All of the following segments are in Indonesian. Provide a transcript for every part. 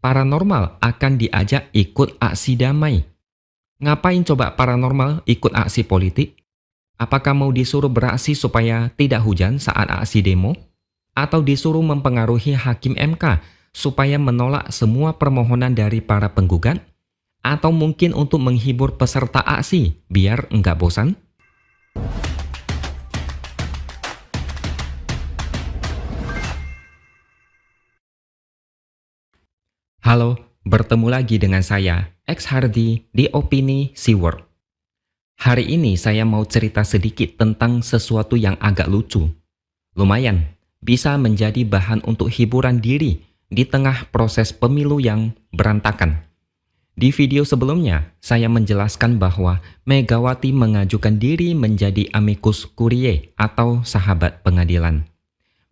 paranormal akan diajak ikut aksi damai. Ngapain coba paranormal ikut aksi politik? Apakah mau disuruh beraksi supaya tidak hujan saat aksi demo? Atau disuruh mempengaruhi hakim MK supaya menolak semua permohonan dari para penggugat? Atau mungkin untuk menghibur peserta aksi biar enggak bosan? Halo, bertemu lagi dengan saya, X Hardy di Opini Seaworld. Hari ini saya mau cerita sedikit tentang sesuatu yang agak lucu. Lumayan, bisa menjadi bahan untuk hiburan diri di tengah proses pemilu yang berantakan. Di video sebelumnya, saya menjelaskan bahwa Megawati mengajukan diri menjadi amicus curiae atau sahabat pengadilan.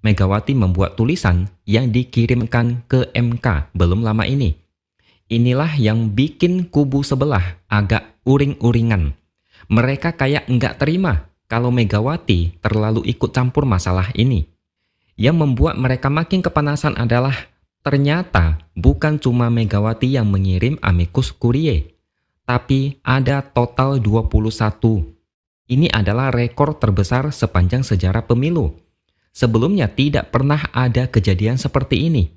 Megawati membuat tulisan yang dikirimkan ke MK belum lama ini. Inilah yang bikin kubu sebelah agak uring-uringan. Mereka kayak nggak terima kalau Megawati terlalu ikut campur masalah ini. Yang membuat mereka makin kepanasan adalah ternyata bukan cuma Megawati yang mengirim amicus curiae, tapi ada total 21. Ini adalah rekor terbesar sepanjang sejarah pemilu. Sebelumnya tidak pernah ada kejadian seperti ini.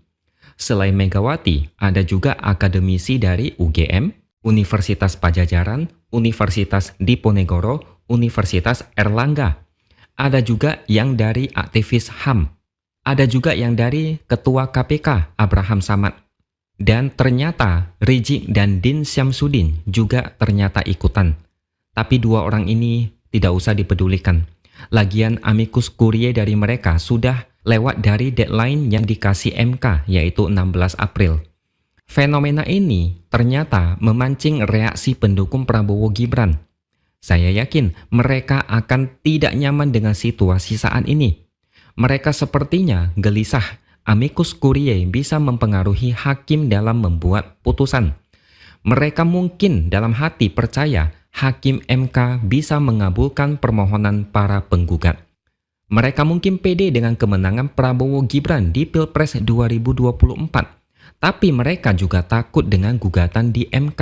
Selain Megawati, ada juga akademisi dari UGM, Universitas Pajajaran, Universitas Diponegoro, Universitas Erlangga. Ada juga yang dari aktivis HAM. Ada juga yang dari Ketua KPK Abraham Samad. Dan ternyata Rizik dan Din Syamsuddin juga ternyata ikutan. Tapi dua orang ini tidak usah dipedulikan. Lagian amicus curiae dari mereka sudah lewat dari deadline yang dikasih MK, yaitu 16 April. Fenomena ini ternyata memancing reaksi pendukung Prabowo Gibran. Saya yakin mereka akan tidak nyaman dengan situasi saat ini. Mereka sepertinya gelisah amicus curiae bisa mempengaruhi hakim dalam membuat putusan. Mereka mungkin dalam hati percaya Hakim MK bisa mengabulkan permohonan para penggugat. Mereka mungkin pede dengan kemenangan Prabowo Gibran di Pilpres 2024, tapi mereka juga takut dengan gugatan di MK.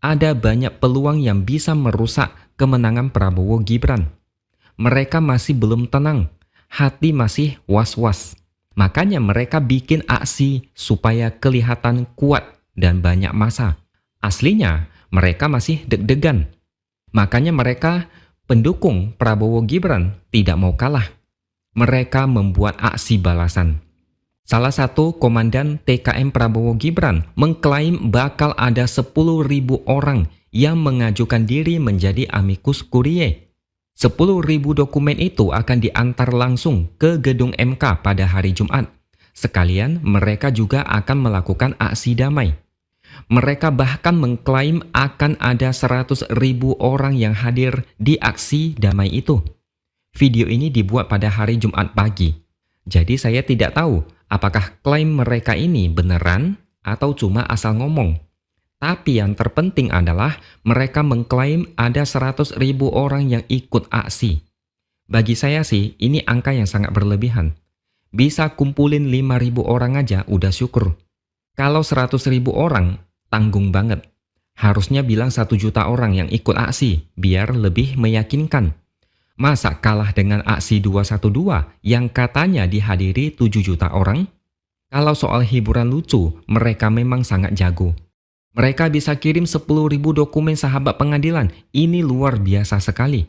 Ada banyak peluang yang bisa merusak kemenangan Prabowo Gibran. Mereka masih belum tenang, hati masih was-was. Makanya mereka bikin aksi supaya kelihatan kuat dan banyak massa. Aslinya, mereka masih deg-degan. Makanya mereka pendukung Prabowo Gibran tidak mau kalah. Mereka membuat aksi balasan. Salah satu komandan TKM Prabowo Gibran mengklaim bakal ada 10.000 orang yang mengajukan diri menjadi amicus curiae. 10.000 dokumen itu akan diantar langsung ke gedung MK pada hari Jumat. Sekalian mereka juga akan melakukan aksi damai. Mereka bahkan mengklaim akan ada 100.000 orang yang hadir di aksi damai itu. Video ini dibuat pada hari Jumat pagi. Jadi saya tidak tahu apakah klaim mereka ini beneran atau cuma asal ngomong. Tapi yang terpenting adalah mereka mengklaim ada 100.000 orang yang ikut aksi. Bagi saya sih ini angka yang sangat berlebihan. Bisa kumpulin 5.000 orang aja udah syukur. Kalau 100.000 orang, tanggung banget. Harusnya bilang 1 juta orang yang ikut aksi, biar lebih meyakinkan. Masa kalah dengan aksi 212 yang katanya dihadiri 7 juta orang? Kalau soal hiburan lucu, mereka memang sangat jago. Mereka bisa kirim 10.000 dokumen sahabat pengadilan, ini luar biasa sekali.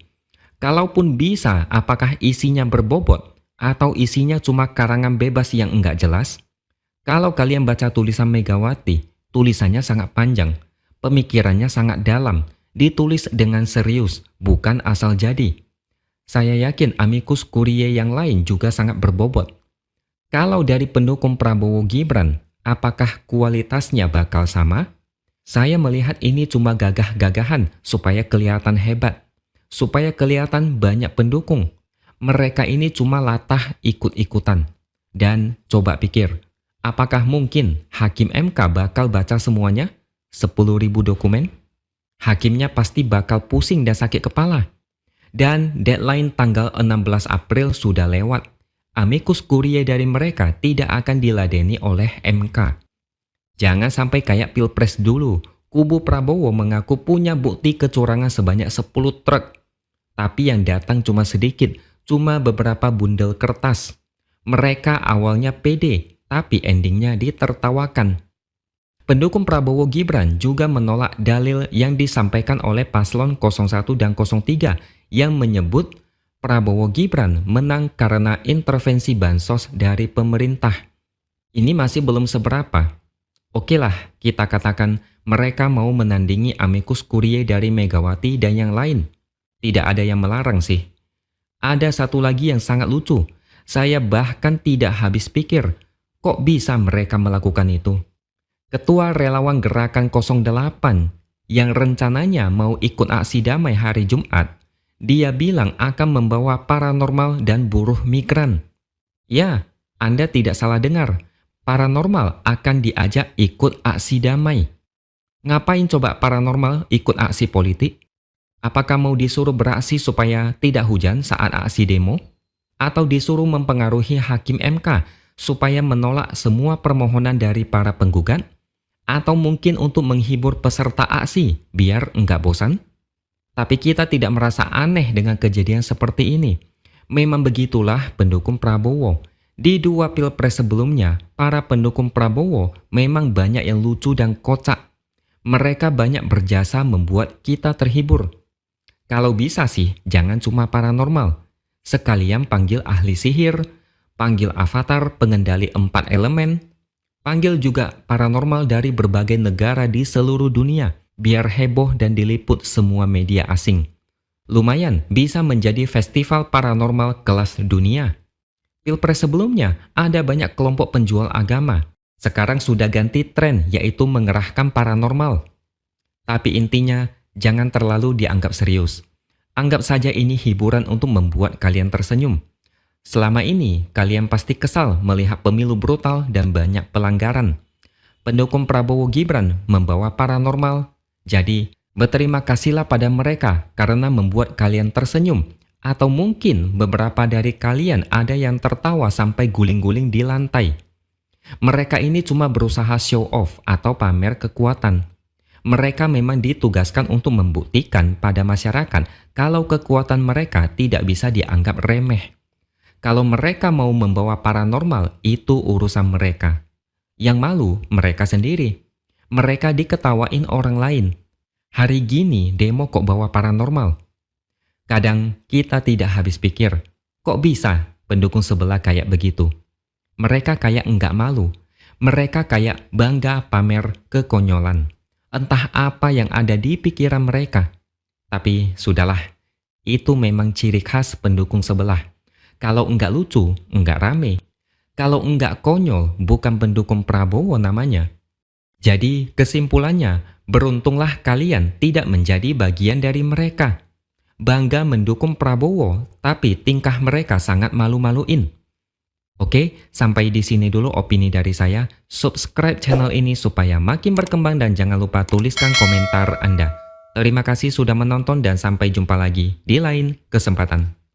Kalaupun bisa, apakah isinya berbobot? Atau isinya cuma karangan bebas yang enggak jelas? Kalau kalian baca tulisan Megawati, tulisannya sangat panjang, pemikirannya sangat dalam, ditulis dengan serius, bukan asal jadi. Saya yakin amicus curiae yang lain juga sangat berbobot. Kalau dari pendukung Prabowo Gibran, apakah kualitasnya bakal sama? Saya melihat ini cuma gagah-gagahan supaya kelihatan hebat, supaya kelihatan banyak pendukung. Mereka ini cuma latah ikut-ikutan. Dan coba pikir, apakah mungkin Hakim MK bakal baca semuanya? 10.000 dokumen? Hakimnya pasti bakal pusing dan sakit kepala. Dan deadline tanggal 16 April sudah lewat. Amicus curiae dari mereka tidak akan diladeni oleh MK. Jangan sampai kayak Pilpres dulu. Kubu Prabowo mengaku punya bukti kecurangan sebanyak 10 truk. Tapi yang datang cuma sedikit, cuma beberapa bundel kertas. Mereka awalnya pede, tapi endingnya ditertawakan. Pendukung Prabowo Gibran juga menolak dalil yang disampaikan oleh paslon 01 dan 03 yang menyebut Prabowo Gibran menang karena intervensi bansos dari pemerintah. Ini masih belum seberapa. Oke lah, kita katakan mereka mau menandingi amicus curiae dari Megawati dan yang lain. Tidak ada yang melarang sih. Ada satu lagi yang sangat lucu. Saya bahkan tidak habis pikir, kok bisa mereka melakukan itu? Ketua Relawan Gerakan 08 yang rencananya mau ikut aksi damai hari Jumat, dia bilang akan membawa paranormal dan buruh migran. Ya, Anda tidak salah dengar. Paranormal akan diajak ikut aksi damai. Ngapain coba paranormal ikut aksi politik? Apakah mau disuruh beraksi supaya tidak hujan saat aksi demo? Atau disuruh mempengaruhi hakim MK supaya menolak semua permohonan dari para penggugat? Atau mungkin untuk menghibur peserta aksi biar enggak bosan? Tapi kita tidak merasa aneh dengan kejadian seperti ini. Memang begitulah pendukung Prabowo. Di 2 pilpres sebelumnya, para pendukung Prabowo memang banyak yang lucu dan kocak. Mereka banyak berjasa membuat kita terhibur. Kalau bisa sih, jangan cuma paranormal. Sekalian panggil ahli sihir, panggil avatar pengendali 4 elemen, panggil juga paranormal dari berbagai negara di seluruh dunia, biar heboh dan diliput semua media asing. Lumayan bisa menjadi festival paranormal kelas dunia. Pilpres sebelumnya ada banyak kelompok penjual agama. Sekarang sudah ganti tren yaitu mengerahkan paranormal. Tapi intinya jangan terlalu dianggap serius. Anggap saja ini hiburan untuk membuat kalian tersenyum. Selama ini kalian pasti kesal melihat pemilu brutal dan banyak pelanggaran. Pendukung Prabowo Gibran membawa paranormal. Jadi berterima kasihlah pada mereka karena membuat kalian tersenyum. Atau mungkin beberapa dari kalian ada yang tertawa sampai guling-guling di lantai. Mereka ini cuma berusaha show off atau pamer kekuatan. Mereka memang ditugaskan untuk membuktikan pada masyarakat kalau kekuatan mereka tidak bisa dianggap remeh. Kalau mereka mau membawa paranormal, itu urusan mereka. Yang malu mereka sendiri. Mereka diketawain orang lain. Hari gini demo kok bawa paranormal? Kadang kita tidak habis pikir, kok bisa pendukung sebelah kayak begitu? Mereka kayak enggak malu. Mereka kayak bangga pamer kekonyolan. Entah apa yang ada di pikiran mereka. Tapi sudahlah, itu memang ciri khas pendukung sebelah. Kalau enggak lucu, enggak rame. Kalau enggak konyol, bukan pendukung Prabowo namanya. Jadi kesimpulannya, beruntunglah kalian tidak menjadi bagian dari mereka. Bangga mendukung Prabowo, tapi tingkah mereka sangat malu-maluin. Oke, sampai di sini dulu opini dari saya. Subscribe channel ini supaya makin berkembang dan jangan lupa tuliskan komentar Anda. Terima kasih sudah menonton dan sampai jumpa lagi di lain kesempatan.